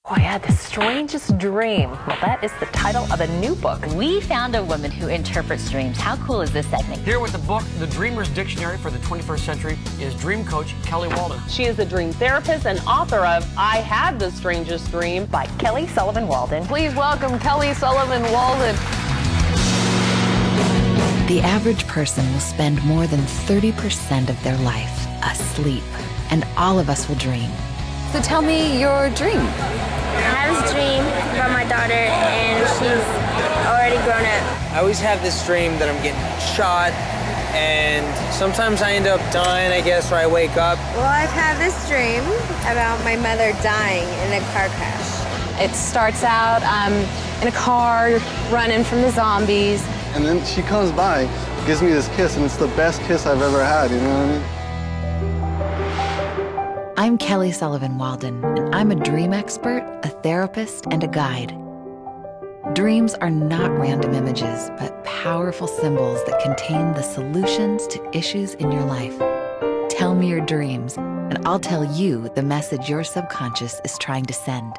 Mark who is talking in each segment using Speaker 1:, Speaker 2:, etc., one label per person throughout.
Speaker 1: Oh, I had the strangest dream. Well, that is the title of a new book.
Speaker 2: We found a woman who interprets dreams. How cool is this segment?
Speaker 3: Here with the book, The Dreamer's Dictionary for the 21st Century, is dream coach Kelly Walden.
Speaker 4: She is a dream therapist and author of I Had the Strangest Dream
Speaker 1: By Kelly Sullivan Walden.
Speaker 4: Please welcome Kelly Sullivan Walden.
Speaker 5: The average person will spend more than 30% of their life asleep, and all of us will dream.
Speaker 6: So tell me your dream.
Speaker 7: I have this dream about my daughter, and she's already grown up.
Speaker 8: I always have this dream that I'm getting shot, and sometimes I end up dying, I guess, or I wake up.
Speaker 7: Well, I've had this dream about my mother dying in a car crash.
Speaker 6: It starts out in a car running from the zombies.
Speaker 9: And then she comes by, gives me this kiss, and it's the best kiss I've ever had, you know what I mean?
Speaker 5: I'm Kelly Sullivan Walden, and I'm a dream expert, a therapist, and a guide. Dreams are not random images, but powerful symbols that contain the solutions to issues in your life. Tell me your dreams, and I'll tell you the message your subconscious is trying to send.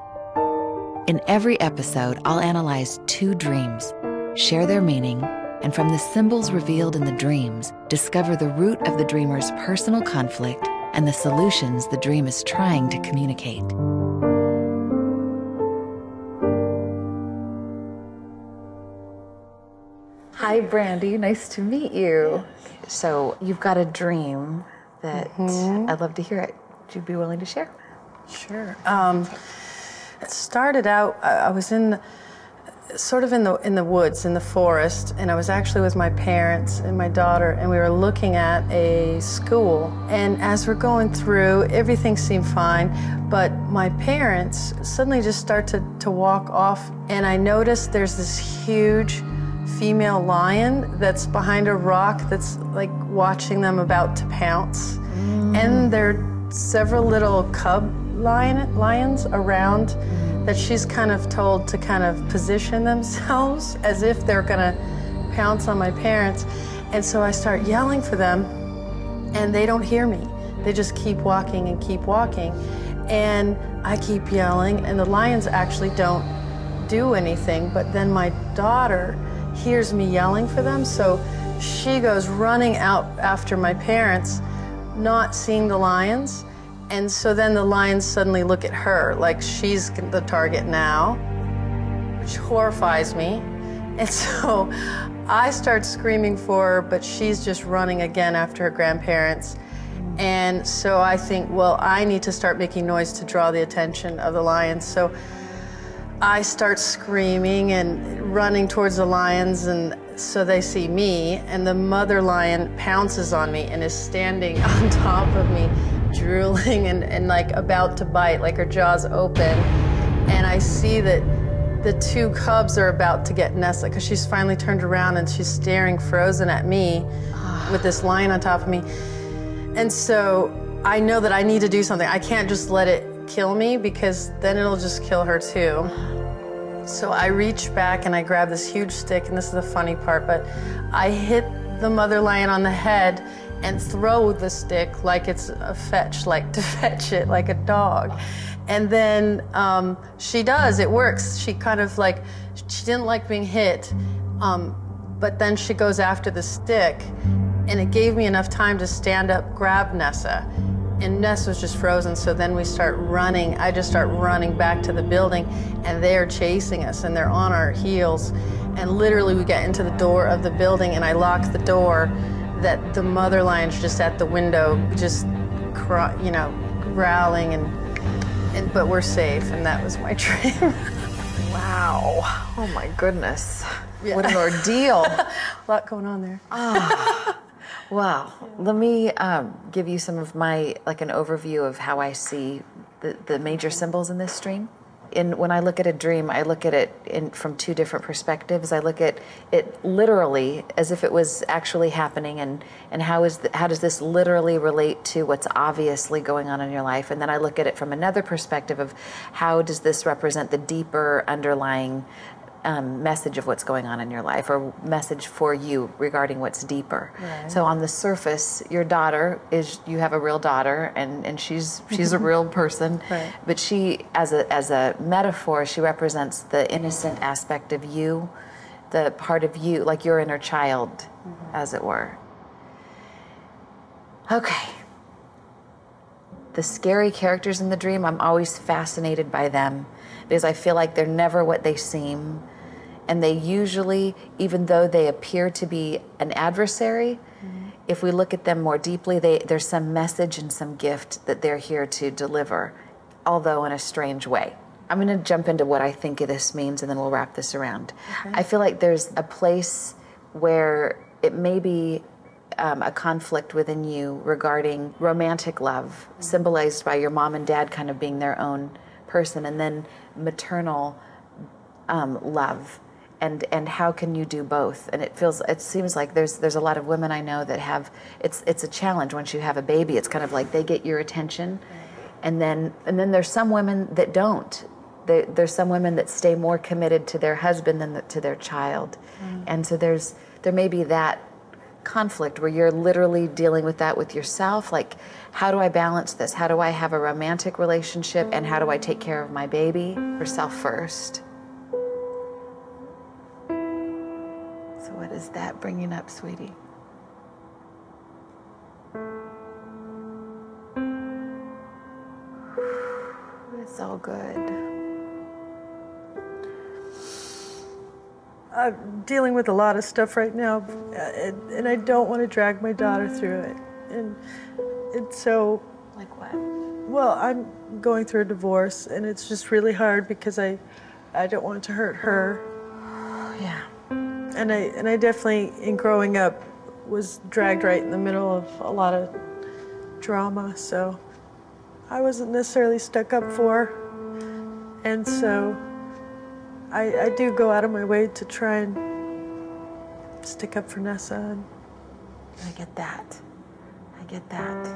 Speaker 5: In every episode, I'll analyze 2 dreams, share their meaning, and from the symbols revealed in the dreams, discover the root of the dreamer's personal conflict and the solutions the dream is trying to communicate.
Speaker 6: Hi, Brandy. Nice to meet you. So you've got a dream that I'd love to hear it. Would you be willing to share?
Speaker 10: Sure. It started out, I was sort of in the woods, in the forest, and I was actually with my parents and my daughter, and we were looking at a school. And as we're going through, everything seemed fine, but my parents suddenly just start to walk off, and I noticed there's this huge female lion that's behind a rock that's like watching them about to pounce. And there are several little cub lions around that she's kind of told to kind of position themselves as if they're gonna pounce on my parents. And so I start yelling for them, and they don't hear me. They just keep walking and keep walking. And I keep yelling, and the lions actually don't do anything, but then my daughter hears me yelling for them, so she goes running out after my parents, not seeing the lions. And so then the lions suddenly look at her like she's the target now, which horrifies me. And so I start screaming for her, but she's just running again after her grandparents. And so I think, well, I need to start making noise to draw the attention of the lions. So I start screaming and running towards the lions, and so they see me, and the mother lion pounces on me and is standing on top of me, drooling and like about to bite, like her jaws open. And I see that the 2 cubs are about to get Nessa, because she's finally turned around and she's staring frozen at me with this lion on top of me. And so I know that I need to do something. I can't just let it kill me, because then it'll just kill her too. So I reach back and I grab this huge stick, and this is the funny part, but I hit the mother lion on the head and throw the stick like it's a fetch, like to fetch it, like a dog. And then she does, it works. She kind of like, she didn't like being hit, but then she goes after the stick, and it gave me enough time to stand up, grab Nessa. And Ness was just frozen, so then we start running. I just start running back to the building, and they're chasing us, and they're on our heels. And literally we get into the door of the building, and I lock the door, that the mother lion's just at the window, just growling, but we're safe, and that was my dream.
Speaker 6: Wow. Oh my goodness.
Speaker 10: Yeah.
Speaker 6: What an ordeal.
Speaker 10: A lot going on there.
Speaker 6: Wow. Let me give you some of my, like an overview of how I see the major symbols in this dream. When I look at a dream, I look at it from 2 different perspectives. I look at it literally as if it was actually happening, and how does this literally relate to what's obviously going on in your life? And then I look at it from another perspective of how does this represent the deeper underlying message of what's going on in your life, or message for you regarding what's deeper.
Speaker 10: Right.
Speaker 6: So on the surface, your daughter you have a real daughter, and she's a real person.
Speaker 10: Right.
Speaker 6: But she, as a metaphor, she represents the innocent aspect of you, the part of you, like your inner child, as it were. Okay. The scary characters in the dream, I'm always fascinated by them because I feel like they're never what they seem. And they usually, even though they appear to be an adversary, if we look at them more deeply, there's some message and some gift that they're here to deliver, although in a strange way. I'm going to jump into what I think this means, and then we'll wrap this around. Okay. I feel like there's a place where it may be a conflict within you regarding romantic love, symbolized by your mom and dad kind of being their own person, and then maternal love. And how can you do both? And it seems like there's a lot of women I know that have, it's a challenge once you have a baby. It's kind of like they get your attention, and then there's some women that don't. There's some women that stay more committed to their husband than to their child. And so there may be that conflict where you're literally dealing with that with yourself. Like, how do I balance this? How do I have a romantic relationship, and how do I take care of my baby? Yourself first. So what is that bringing up, sweetie? It's all good.
Speaker 10: I'm dealing with a lot of stuff right now, and I don't want to drag my daughter through it. And so...
Speaker 6: Like what?
Speaker 10: Well, I'm going through a divorce, and it's just really hard because I don't want to hurt her.
Speaker 6: Yeah.
Speaker 10: And I definitely, in growing up, was dragged right in the middle of a lot of drama, so I wasn't necessarily stuck up for. And so I do go out of my way to try and stick up for Nessa.
Speaker 6: I get that. I get that.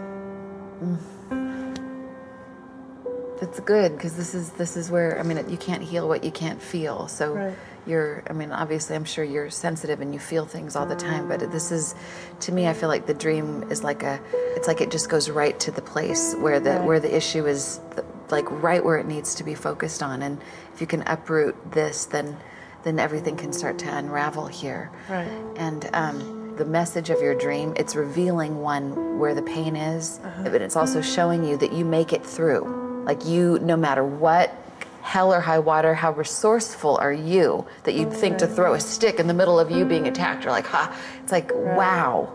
Speaker 6: It's good, because this is where, I mean, you can't heal what you can't feel. So
Speaker 10: right.
Speaker 6: Obviously I'm sure you're sensitive and you feel things all the time, but this is, to me, I feel like the dream is like it's like it just goes right to the place where the issue is, like right where it needs to be focused on. And if you can uproot this, then everything can start to unravel here.
Speaker 10: Right.
Speaker 6: And the message of your dream, it's revealing, one, where the pain is, but it's also showing you that you make it through. Like, you, no matter what, hell or high water, how resourceful are you that you'd think to throw a stick in the middle of you being attacked? You're like, ha, it's like, wow,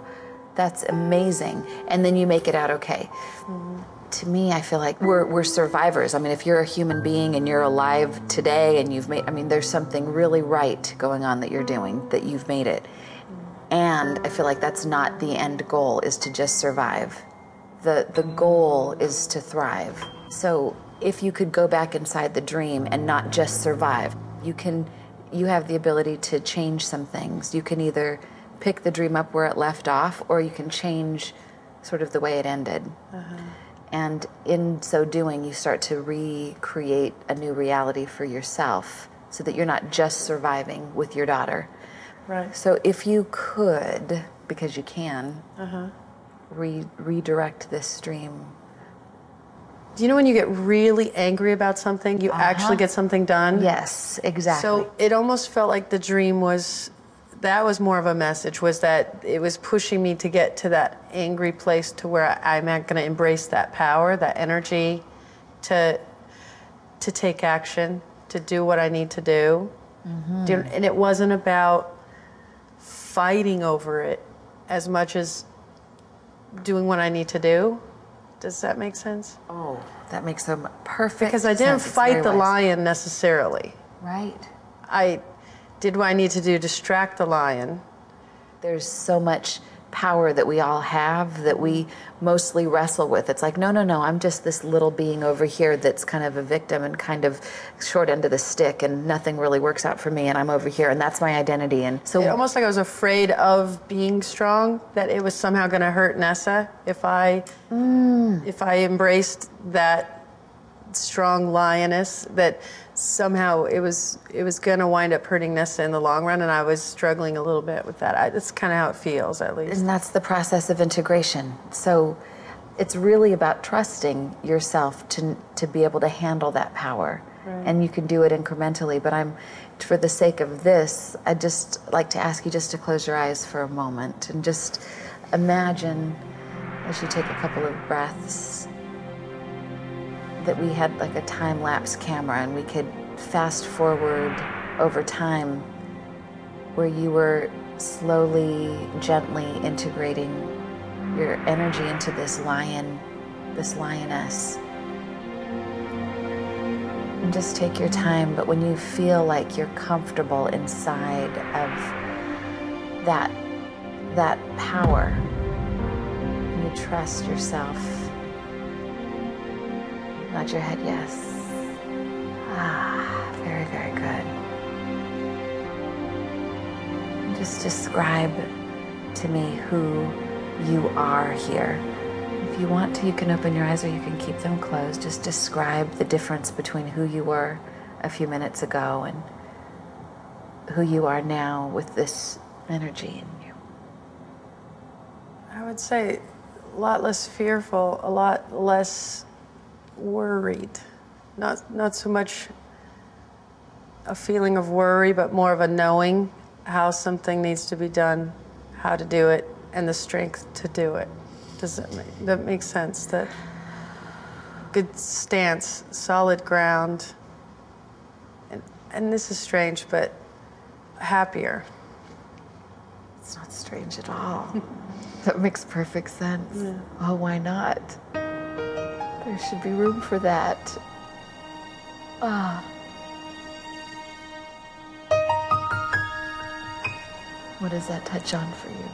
Speaker 6: that's amazing. And then you make it out okay. To me, I feel like we're survivors. I mean, if you're a human being and you're alive today and you've made, I mean, there's something really right going on that you're doing, that you've made it. And I feel like that's not the end goal, is to just survive. The goal is to thrive. So if you could go back inside the dream and not just survive, you have the ability to change some things. You can either pick the dream up where it left off, or you can change sort of the way it ended. And in so doing, you start to recreate a new reality for yourself, so that you're not just surviving with your daughter.
Speaker 10: Right.
Speaker 6: So if you could, because you can, redirect this dream.
Speaker 10: Do you know when you get really angry about something, you actually get something done?
Speaker 6: Yes, exactly.
Speaker 10: So it almost felt like the dream was more of a message, was that it was pushing me to get to that angry place, to where I'm going to embrace that power, that energy, to take action, to do what I need to do. And it wasn't about fighting over it as much as doing what I need to do. Does that make sense?
Speaker 6: Oh, that makes some perfect sense.
Speaker 10: Because I didn't fight the lion necessarily.
Speaker 6: Right.
Speaker 10: I did what I need to do, distract the lion.
Speaker 6: There's so much power that we all have that we mostly wrestle with. It's like, no, I'm just this little being over here that's kind of a victim and kind of short end of the stick, and nothing really works out for me, and I'm over here, and that's my identity. And so,
Speaker 10: almost like I was afraid of being strong, that it was somehow going to hurt Nessa if I embraced that strong lioness that somehow it was going to wind up hurting Nessa in the long run, and I was struggling a little bit with that. That's kind of how it feels, at least.
Speaker 6: And that's the process of integration. So it's really about trusting yourself to be able to handle that power. Right. And you can do it incrementally, but for the sake of this, I'd just like to ask you just to close your eyes for a moment and just imagine, as you take a couple of breaths, that we had like a time-lapse camera and we could fast forward over time where you were slowly, gently integrating your energy into this lion, this lioness. And just take your time, but when you feel like you're comfortable inside of that power, and you trust yourself, nod your head yes. Very, very good. And just describe to me who you are here. If you want to, you can open your eyes or you can keep them closed. Just describe the difference between who you were a few minutes ago and who you are now with this energy in you.
Speaker 10: I would say a lot less fearful, a lot less worried. Not so much a feeling of worry, but more of a knowing how something needs to be done, how to do it, and the strength to do it. Does that make sense? That good stance, solid ground, and this is strange, but happier.
Speaker 6: It's not strange at all. That makes perfect sense.
Speaker 10: Yeah.
Speaker 6: Oh, why not? There should be room for that. What does that touch on for you?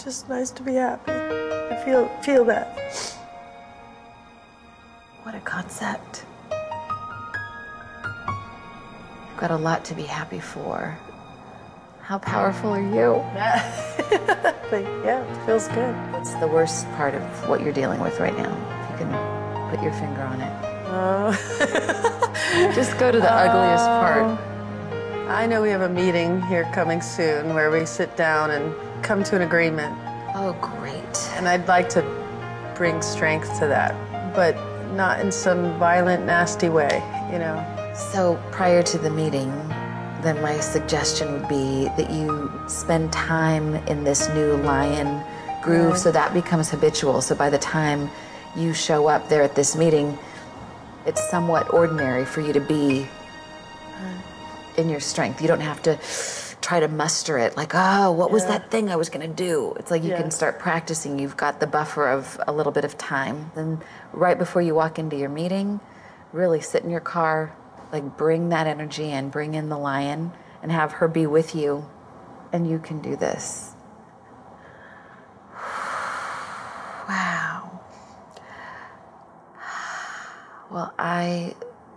Speaker 10: Just nice to be happy. I feel that.
Speaker 6: What a concept. You've got a lot to be happy for. How powerful are you?
Speaker 10: Yeah, it feels good.
Speaker 6: What's the worst part of what you're dealing with right now? If you can put your finger on it. Just go to the ugliest part.
Speaker 10: I know we have a meeting here coming soon where we sit down and come to an agreement.
Speaker 6: Oh, great.
Speaker 10: And I'd like to bring strength to that, but not in some violent, nasty way, you know.
Speaker 6: So prior to the meeting, then my suggestion would be that you spend time in this new lion groove so that becomes habitual. So by the time you show up there at this meeting, it's somewhat ordinary for you to be in your strength. You don't have to try to muster it like, oh, what was that thing I was gonna do? It's like you can start practicing. You've got the buffer of a little bit of time. Then right before you walk into your meeting, really sit in your car, like bring that energy in, bring in the lion and have her be with you, and you can do this. Wow. Well, I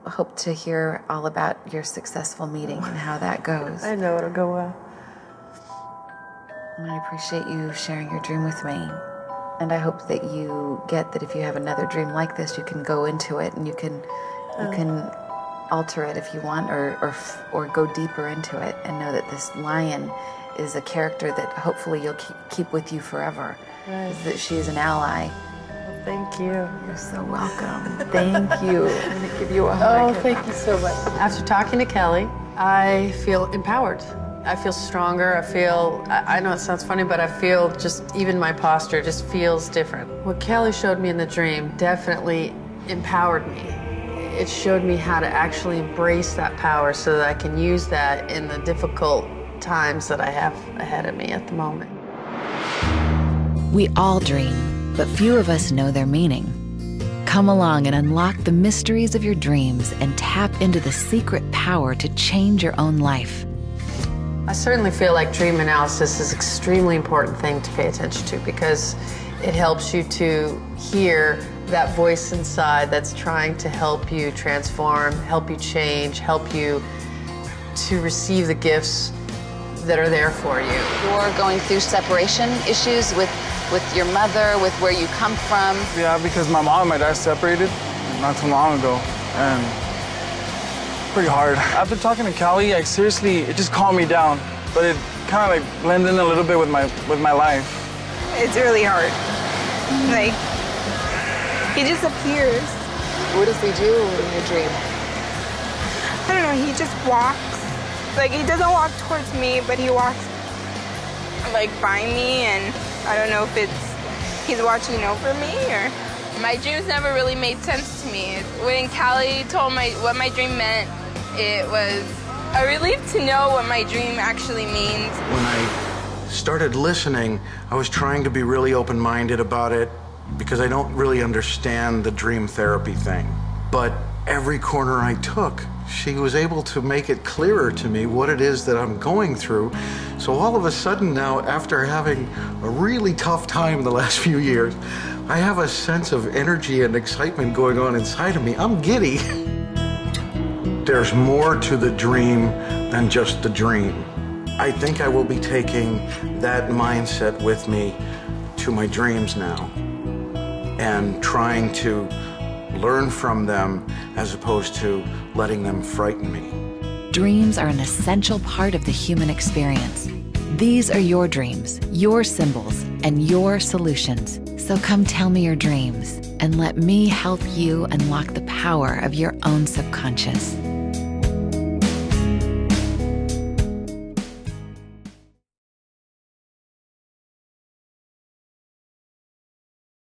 Speaker 6: hope to hear all about your successful meeting and how that goes.
Speaker 10: I know it'll go well.
Speaker 6: And I appreciate you sharing your dream with me. And I hope that you get that if you have another dream like this, you can go into it and you can alter it if you want, or go deeper into it and know that this lion is a character that hopefully you'll keep with you forever.
Speaker 10: Right.
Speaker 6: That she is an ally.
Speaker 10: Well, thank you.
Speaker 6: You're so welcome. Thank you. I'm going to give you a hug.
Speaker 10: Oh, thank you so much. After talking to Kelly, I feel empowered. I feel stronger. I know it sounds funny, but I feel just, even my posture just feels different. What Kelly showed me in the dream definitely empowered me. It showed me how to actually embrace that power so that I can use that in the difficult times that I have ahead of me at the moment.
Speaker 5: We all dream, but few of us know their meaning. Come along and unlock the mysteries of your dreams and tap into the secret power to change your own life.
Speaker 10: I certainly feel like dream analysis is an extremely important thing to pay attention to because it helps you to hear that voice inside that's trying to help you transform, help you change, help you to receive the gifts that are there for you.
Speaker 2: You're going through separation issues with
Speaker 5: with your mother, with where you come from?
Speaker 9: Yeah, because my mom and my dad separated not too long ago, and pretty hard. After talking to Callie, like seriously, it just calmed me down, but it kind of like blended in a little bit with my life.
Speaker 11: It's really hard. Like, he just appears.
Speaker 6: What does he do in your dream?
Speaker 11: I don't know, he just walks. Like, he doesn't walk towards me, but he walks, like, by me, and I don't know if he's watching over me or...
Speaker 12: My dreams never really made sense to me. When Callie told what my dream meant, it was a relief to know what my dream actually means.
Speaker 13: When I started listening, I was trying to be really open-minded about it because I don't really understand the dream therapy thing. But every corner I took, she was able to make it clearer to me what it is that I'm going through. So all of a sudden now, after having a really tough time the last few years, I have a sense of energy and excitement going on inside of me. I'm giddy. There's more to the dream than just the dream. I think I will be taking that mindset with me to my dreams now and trying to learn from them as opposed to letting them frighten me.
Speaker 5: Dreams are an essential part of the human experience. These are your dreams, your symbols, and your solutions. So come tell me your dreams and let me help you unlock the power of your own subconscious.